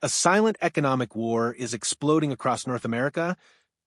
A silent economic war is exploding across North America,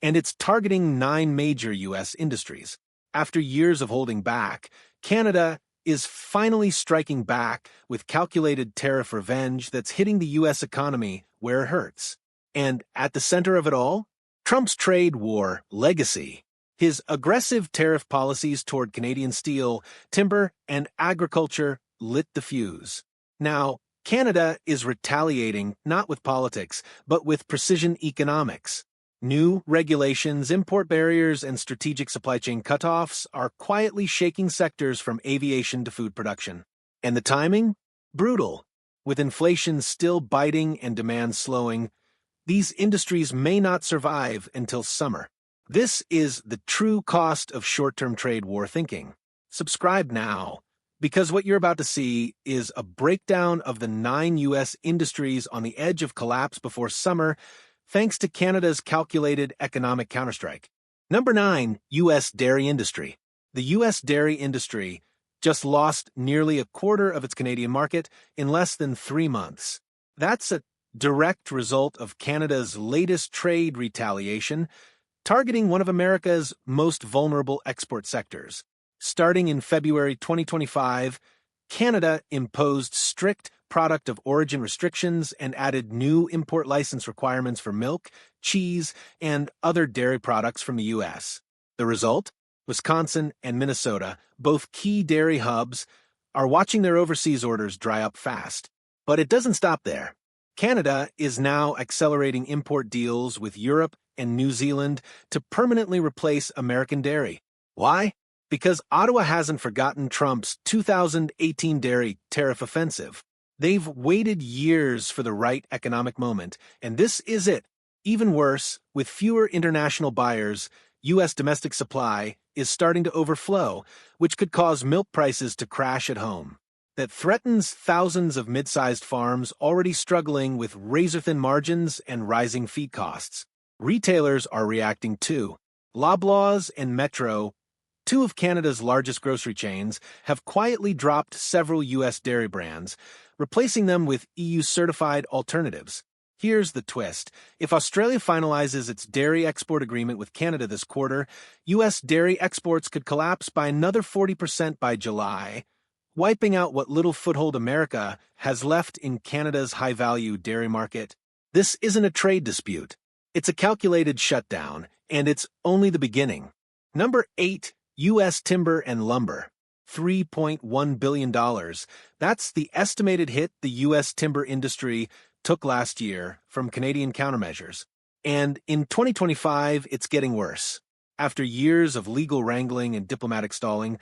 and it's targeting 9 major U.S. industries. After years of holding back, Canada is finally striking back with calculated tariff revenge that's hitting the U.S. economy where it hurts. And at the center of it all, Trump's trade war legacy. His aggressive tariff policies toward Canadian steel, timber, and agriculture lit the fuse. Now, Canada is retaliating not with politics, but with precision economics. New regulations, import barriers, and strategic supply chain cutoffs are quietly shaking sectors from aviation to food production. And the timing? Brutal. With inflation still biting and demand slowing, these industries may not survive until summer. This is the true cost of short-term trade war thinking. Subscribe now, because what you're about to see is a breakdown of the 9 U.S. industries on the edge of collapse before summer, thanks to Canada's calculated economic counterstrike. Number 9, U.S. dairy industry. The U.S. dairy industry just lost nearly a quarter of its Canadian market in less than 3 months. That's a direct result of Canada's latest trade retaliation, targeting one of America's most vulnerable export sectors. Starting in February 2025, Canada imposed strict product of origin restrictions and added new import license requirements for milk, cheese, and other dairy products from the U.S. The result? Wisconsin and Minnesota, both key dairy hubs, are watching their overseas orders dry up fast. But it doesn't stop there. Canada is now accelerating import deals with Europe and New Zealand to permanently replace American dairy. Why? Because Ottawa hasn't forgotten Trump's 2018 dairy tariff offensive. They've waited years for the right economic moment, and this is it. Even worse, with fewer international buyers, U.S. domestic supply is starting to overflow, which could cause milk prices to crash at home. That threatens thousands of mid-sized farms already struggling with razor-thin margins and rising feed costs. Retailers are reacting too. Loblaws and Metro, 2 of Canada's largest grocery chains, have quietly dropped several U.S. dairy brands, replacing them with EU-certified alternatives. Here's the twist. If Australia finalizes its dairy export agreement with Canada this quarter, U.S. dairy exports could collapse by another 40% by July, wiping out what little foothold America has left in Canada's high-value dairy market. This isn't a trade dispute. It's a calculated shutdown, and it's only the beginning. Number 8, U.S. timber and lumber. $3.1 billion. That's the estimated hit the U.S. timber industry took last year from Canadian countermeasures. And in 2025, it's getting worse. After years of legal wrangling and diplomatic stalling,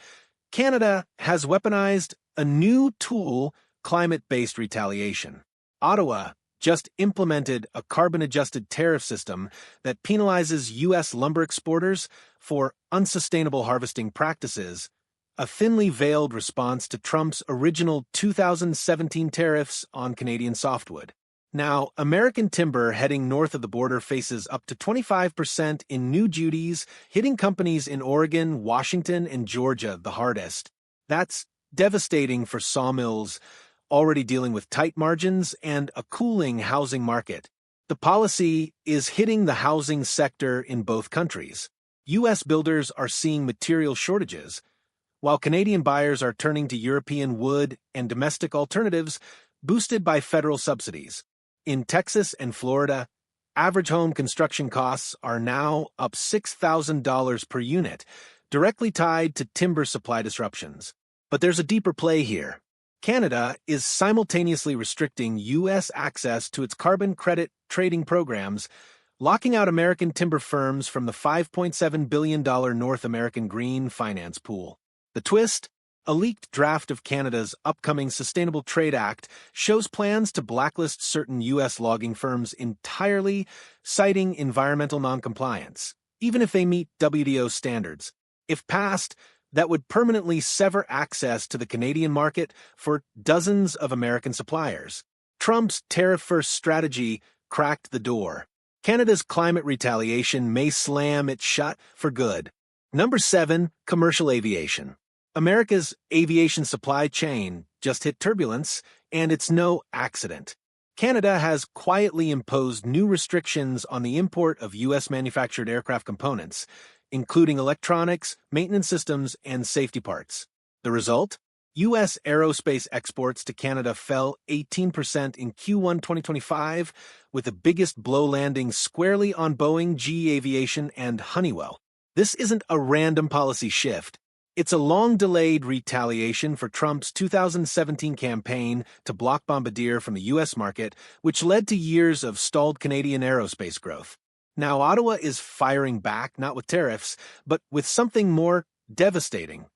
Canada has weaponized a new tool, climate-based retaliation. Ottawa just implemented a carbon-adjusted tariff system that penalizes U.S. lumber exporters for unsustainable harvesting practices, a thinly veiled response to Trump's original 2017 tariffs on Canadian softwood. Now, American timber heading north of the border faces up to 25% in new duties, hitting companies in Oregon, Washington, and Georgia the hardest. That's devastating for sawmills already dealing with tight margins and a cooling housing market. The policy is hitting the housing sector in both countries. U.S. builders are seeing material shortages, while Canadian buyers are turning to European wood and domestic alternatives boosted by federal subsidies. In Texas and Florida, average home construction costs are now up $6,000 per unit, directly tied to timber supply disruptions. But there's a deeper play here. Canada is simultaneously restricting U.S. access to its carbon credit trading programs, locking out American timber firms from the $5.7 billion North American Green Finance Pool. The twist? A leaked draft of Canada's upcoming Sustainable Trade Act shows plans to blacklist certain U.S. logging firms entirely, citing environmental noncompliance, even if they meet WTO standards. If passed, that would permanently sever access to the Canadian market for dozens of American suppliers. Trump's tariff-first strategy cracked the door. Canada's climate retaliation may slam it shut for good. Number 7, commercial aviation. America's aviation supply chain just hit turbulence, and it's no accident. Canada has quietly imposed new restrictions on the import of U.S.-manufactured aircraft components, including electronics, maintenance systems, and safety parts. The result? U.S. aerospace exports to Canada fell 18% in Q1 2025, with the biggest blow landing squarely on Boeing, GE Aviation, and Honeywell. This isn't a random policy shift. It's a long-delayed retaliation for Trump's 2017 campaign to block Bombardier from the U.S. market, which led to years of stalled Canadian aerospace growth. Now, Ottawa is firing back, not with tariffs, but with something more devastating.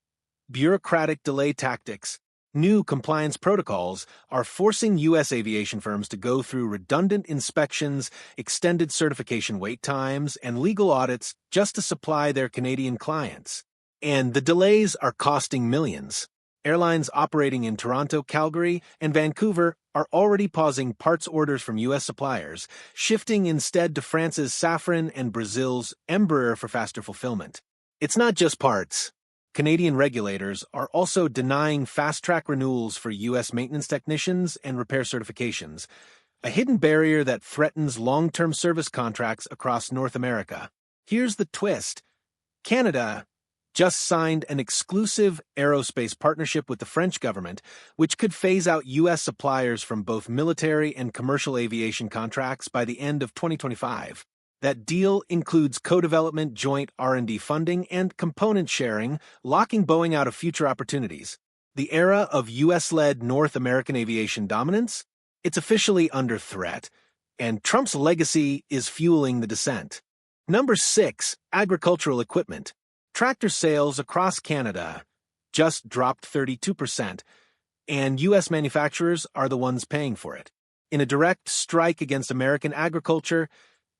Bureaucratic delay tactics. New compliance protocols are forcing U.S. aviation firms to go through redundant inspections, extended certification wait times, and legal audits just to supply their Canadian clients. And the delays are costing millions. Airlines operating in Toronto, Calgary, and Vancouver are already pausing parts orders from U.S. suppliers, shifting instead to France's Safran and Brazil's Embraer for faster fulfillment. It's not just parts. Canadian regulators are also denying fast-track renewals for U.S. maintenance technicians and repair certifications, a hidden barrier that threatens long-term service contracts across North America. Here's the twist. Canada just signed an exclusive aerospace partnership with the French government, which could phase out U.S. suppliers from both military and commercial aviation contracts by the end of 2025. That deal includes co-development, joint R&D funding, and component sharing, locking Boeing out of future opportunities. The era of U.S.-led North American aviation dominance? It's officially under threat, and Trump's legacy is fueling the descent. Number 6, agricultural equipment. Tractor sales across Canada just dropped 32%, and U.S. manufacturers are the ones paying for it. In a direct strike against American agriculture,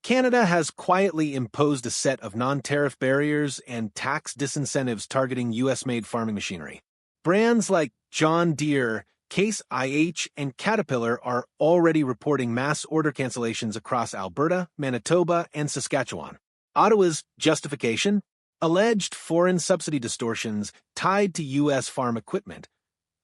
Canada has quietly imposed a set of non-tariff barriers and tax disincentives targeting U.S.-made farming machinery. Brands like John Deere, Case IH, and Caterpillar are already reporting mass order cancellations across Alberta, Manitoba, and Saskatchewan. Ottawa's justification? Alleged foreign subsidy distortions tied to U.S. farm equipment,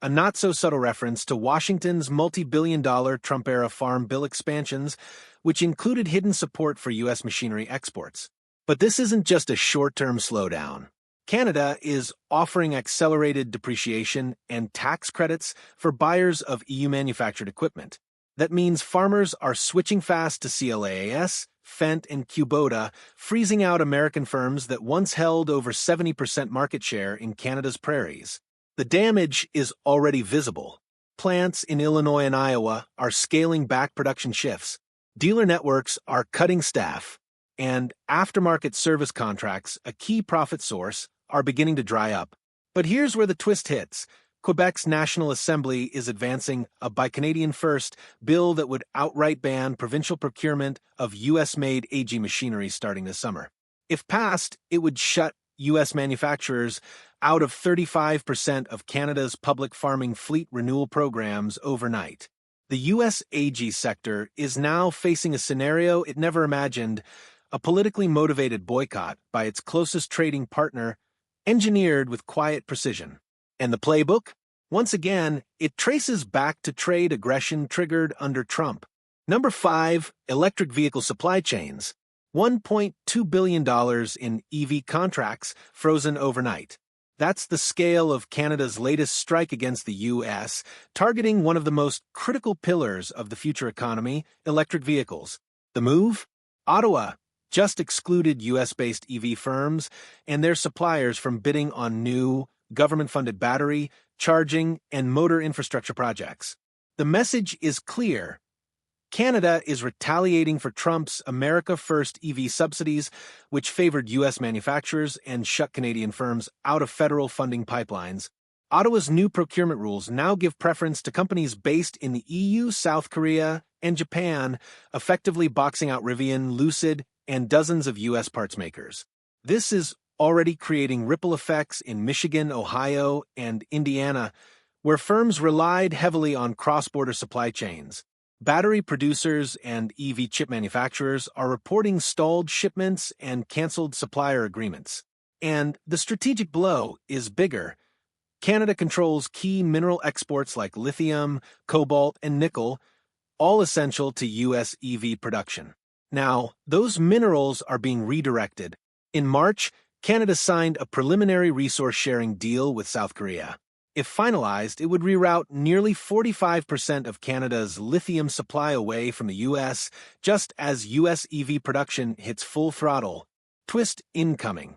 a not-so-subtle reference to Washington's multi-billion-dollar Trump-era farm bill expansions, which included hidden support for U.S. machinery exports. But this isn't just a short-term slowdown. Canada is offering accelerated depreciation and tax credits for buyers of EU-manufactured equipment. That means farmers are switching fast to CLAAS, Fendt, and Kubota, freezing out American firms that once held over 70% market share in Canada's prairies. The damage is already visible. Plants in Illinois and Iowa are scaling back production shifts. Dealer networks are cutting staff. And aftermarket service contracts, a key profit source, are beginning to dry up. But here's where the twist hits. Quebec's National Assembly is advancing a Buy Canadian First bill that would outright ban provincial procurement of U.S.-made AG machinery starting this summer. If passed, it would shut U.S. manufacturers out of 35% of Canada's public farming fleet renewal programs overnight. The U.S. AG sector is now facing a scenario it never imagined, a politically motivated boycott by its closest trading partner, engineered with quiet precision. And the playbook? Once again, it traces back to trade aggression triggered under Trump. Number 5, electric vehicle supply chains. $1.2 billion in EV contracts frozen overnight. That's the scale of Canada's latest strike against the U.S., targeting one of the most critical pillars of the future economy, electric vehicles. The move? Ottawa just excluded U.S.-based EV firms and their suppliers from bidding on new, government-funded battery, charging, and motor infrastructure projects. The message is clear. Canada is retaliating for Trump's America First EV subsidies, which favored U.S. manufacturers and shut Canadian firms out of federal funding pipelines. Ottawa's new procurement rules now give preference to companies based in the EU, South Korea, and Japan, effectively boxing out Rivian, Lucid, and dozens of U.S. parts makers. This is already creating ripple effects in Michigan, Ohio, and Indiana, where firms relied heavily on cross-border supply chains. Battery producers and EV chip manufacturers are reporting stalled shipments and canceled supplier agreements. And the strategic blow is bigger. Canada controls key mineral exports like lithium, cobalt, and nickel, all essential to U.S. EV production. Now, those minerals are being redirected. In March, Canada signed a preliminary resource-sharing deal with South Korea. If finalized, it would reroute nearly 45% of Canada's lithium supply away from the U.S., just as U.S. EV production hits full throttle. Twist incoming.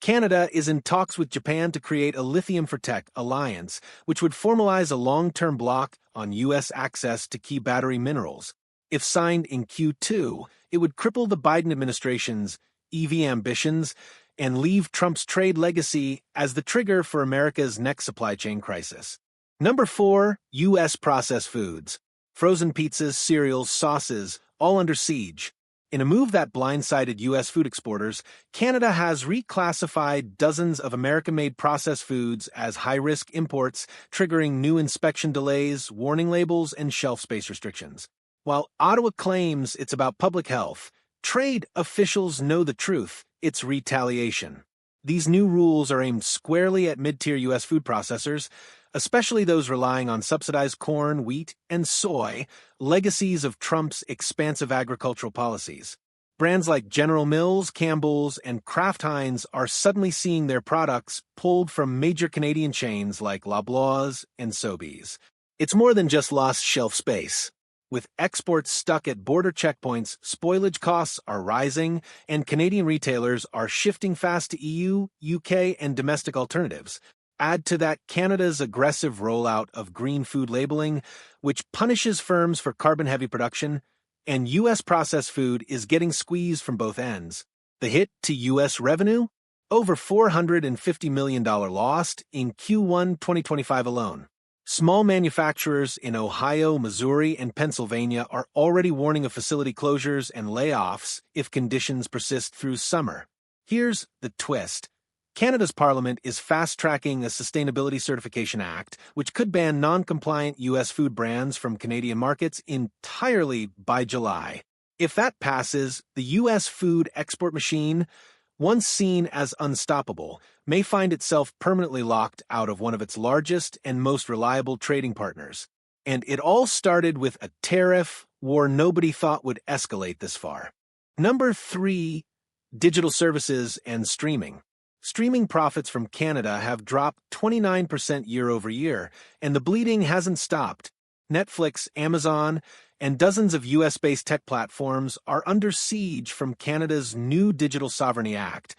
Canada is in talks with Japan to create a Lithium for Tech alliance, which would formalize a long-term block on U.S. access to key battery minerals. If signed in Q2, it would cripple the Biden administration's EV ambitions and leave Trump's trade legacy as the trigger for America's next supply chain crisis. Number 4, U.S. processed foods. Frozen pizzas, cereals, sauces, all under siege. In a move that blindsided U.S. food exporters, Canada has reclassified dozens of American-made processed foods as high-risk imports, triggering new inspection delays, warning labels, and shelf space restrictions. While Ottawa claims it's about public health, trade officials know the truth: it's retaliation. These new rules are aimed squarely at mid-tier U.S. food processors, especially those relying on subsidized corn, wheat, and soy, legacies of Trump's expansive agricultural policies. Brands like General Mills, Campbell's, and Kraft Heinz are suddenly seeing their products pulled from major Canadian chains like Loblaws and Sobeys. It's more than just lost shelf space. With exports stuck at border checkpoints, spoilage costs are rising, and Canadian retailers are shifting fast to EU, UK, and domestic alternatives. Add to that Canada's aggressive rollout of green food labeling, which punishes firms for carbon-heavy production, and U.S. processed food is getting squeezed from both ends. The hit to U.S. revenue? Over $450 million lost in Q1 2025 alone. Small manufacturers in Ohio, Missouri, and Pennsylvania are already warning of facility closures and layoffs if conditions persist through summer. Here's the twist. Canada's Parliament is fast-tracking a Sustainability Certification Act, which could ban non-compliant U.S. food brands from Canadian markets entirely by July. If that passes, the U.S. food export machine, once seen as unstoppable, may find itself permanently locked out of one of its largest and most reliable trading partners. And it all started with a tariff war nobody thought would escalate this far. Number 3, digital services and streaming. Streaming profits from Canada have dropped 29% year over year, and the bleeding hasn't stopped. Netflix, Amazon, and dozens of US-based tech platforms are under siege from Canada's new Digital Sovereignty Act,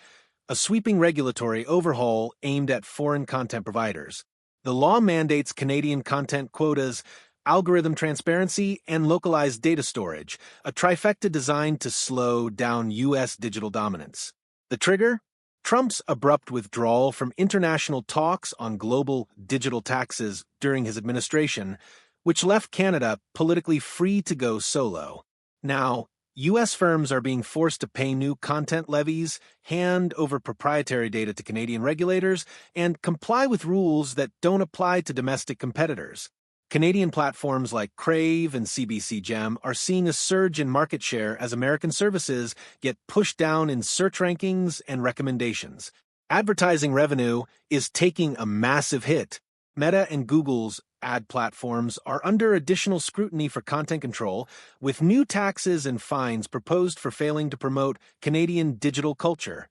a sweeping regulatory overhaul aimed at foreign content providers. The law mandates Canadian content quotas, algorithm transparency, and localized data storage, a trifecta designed to slow down US digital dominance. The trigger? Trump's abrupt withdrawal from international talks on global digital taxes during his administration, which left Canada politically free to go solo. Now, U.S. firms are being forced to pay new content levies, hand over proprietary data to Canadian regulators, and comply with rules that don't apply to domestic competitors. Canadian platforms like Crave and CBC Gem are seeing a surge in market share as American services get pushed down in search rankings and recommendations. Advertising revenue is taking a massive hit. Meta and Google's ad platforms are under additional scrutiny for content control, with new taxes and fines proposed for failing to promote Canadian digital culture.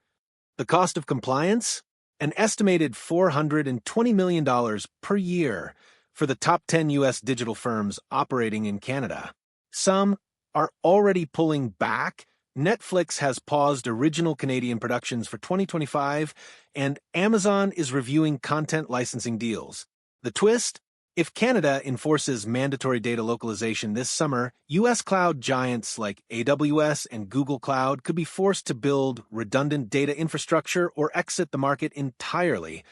The cost of compliance? An estimated $420 million per year for the top 10 U.S. digital firms operating in Canada. Some are already pulling back. Netflix has paused original Canadian productions for 2025, and Amazon is reviewing content licensing deals. The twist? If Canada enforces mandatory data localization this summer, U.S. cloud giants like AWS and Google Cloud could be forced to build redundant data infrastructure or exit the market entirely,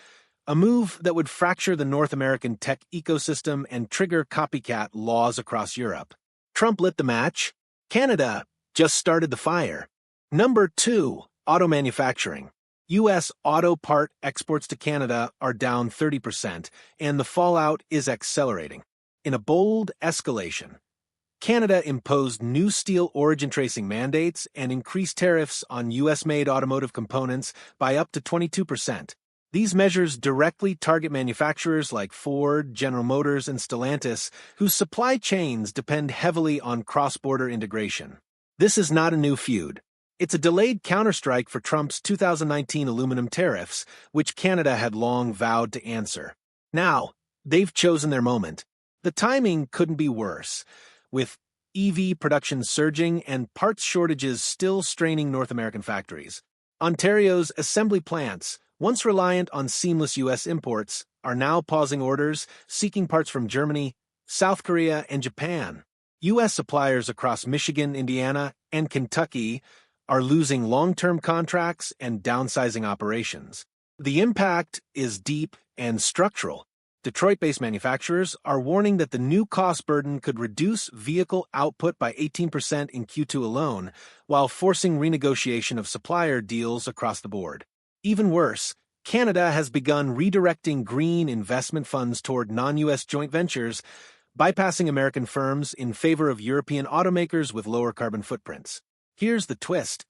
a move that would fracture the North American tech ecosystem and trigger copycat laws across Europe. Trump lit the match. Canada just started the fire. Number 2, auto manufacturing. U.S. auto part exports to Canada are down 30%, and the fallout is accelerating. In a bold escalation, Canada imposed new steel origin tracing mandates and increased tariffs on U.S.-made automotive components by up to 22%. These measures directly target manufacturers like Ford, General Motors, and Stellantis, whose supply chains depend heavily on cross-border integration. This is not a new feud. It's a delayed counterstrike for Trump's 2019 aluminum tariffs, which Canada had long vowed to answer. Now, they've chosen their moment. The timing couldn't be worse, with EV production surging and parts shortages still straining North American factories. Ontario's assembly plants, once reliant on seamless U.S. imports, are now pausing orders, seeking parts from Germany, South Korea, and Japan. U.S. suppliers across Michigan, Indiana, and Kentucky are losing long-term contracts and downsizing operations. The impact is deep and structural. Detroit-based manufacturers are warning that the new cost burden could reduce vehicle output by 18% in Q2 alone, while forcing renegotiation of supplier deals across the board. Even worse, Canada has begun redirecting green investment funds toward non-U.S. joint ventures, bypassing American firms in favor of European automakers with lower carbon footprints. Here's the twist.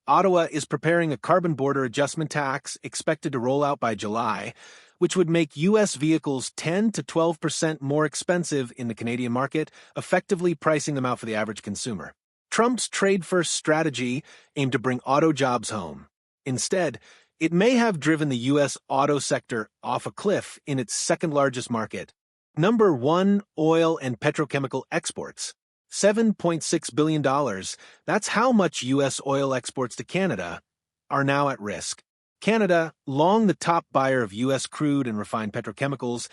Ottawa is preparing a carbon border adjustment tax expected to roll out by July, which would make U.S. vehicles 10 to 12% more expensive in the Canadian market, effectively pricing them out for the average consumer. Trump's trade-first strategy aimed to bring auto jobs home. Instead, it may have driven the U.S. auto sector off a cliff in its second-largest market. Number 1, oil and petrochemical exports. $7.6 billion, that's how much U.S. oil exports to Canada, are now at risk. Canada, long the top buyer of U.S. crude and refined petrochemicals,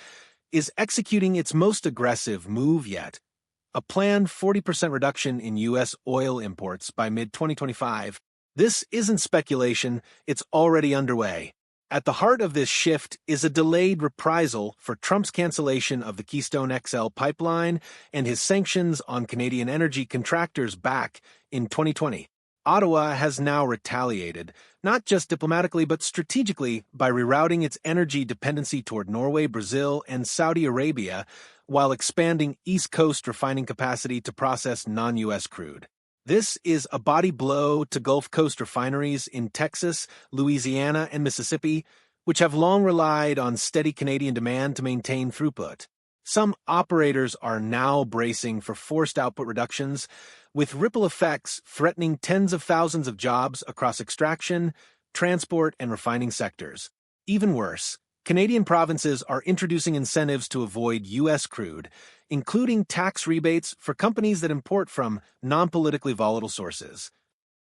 is executing its most aggressive move yet, a planned 40% reduction in U.S. oil imports by mid-2025. This isn't speculation, it's already underway. At the heart of this shift is a delayed reprisal for Trump's cancellation of the Keystone XL pipeline and his sanctions on Canadian energy contractors back in 2020. Ottawa has now retaliated, not just diplomatically but strategically, by rerouting its energy dependency toward Norway, Brazil, and Saudi Arabia, while expanding East Coast refining capacity to process non-U.S. crude. This is a body blow to Gulf Coast refineries in Texas, Louisiana, and Mississippi, which have long relied on steady Canadian demand to maintain throughput. Some operators are now bracing for forced output reductions, with ripple effects threatening tens of thousands of jobs across extraction, transport, and refining sectors. Even worse, Canadian provinces are introducing incentives to avoid U.S. crude, including tax rebates for companies that import from non-politically volatile sources.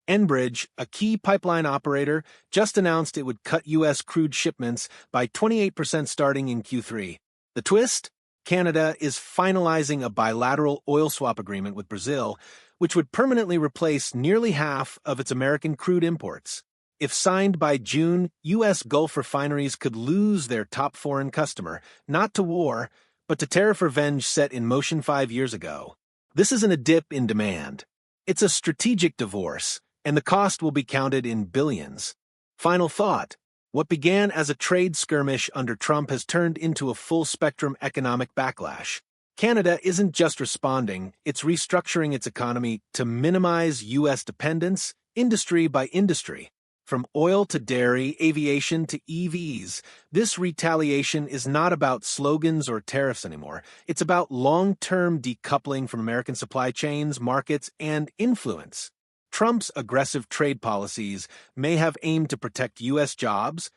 Enbridge, a key pipeline operator, just announced it would cut U.S. crude shipments by 28% starting in Q3. The twist? Canada is finalizing a bilateral oil swap agreement with Brazil, which would permanently replace nearly half of its American crude imports. If signed by June, U.S. Gulf refineries could lose their top foreign customer, not to war, but to tariff revenge set in motion 5 years ago. This isn't a dip in demand. It's a strategic divorce, and the cost will be counted in billions. Final thought. What began as a trade skirmish under Trump has turned into a full-spectrum economic backlash. Canada isn't just responding, it's restructuring its economy to minimize U.S. dependence, industry by industry. From oil to dairy, aviation to EVs, this retaliation is not about slogans or tariffs anymore. It's about long-term decoupling from American supply chains, markets, and influence. Trump's aggressive trade policies may have aimed to protect U.S. jobs,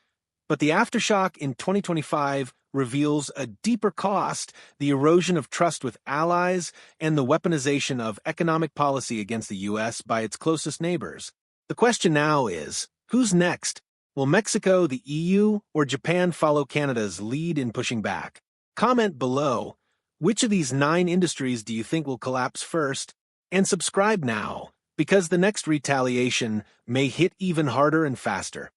but the aftershock in 2025 reveals a deeper cost, the erosion of trust with allies, and the weaponization of economic policy against the U.S. by its closest neighbors. The question now is, who's next? Will Mexico, the EU, or Japan follow Canada's lead in pushing back? Comment below. Which of these 9 industries do you think will collapse first? And subscribe now, because the next retaliation may hit even harder and faster.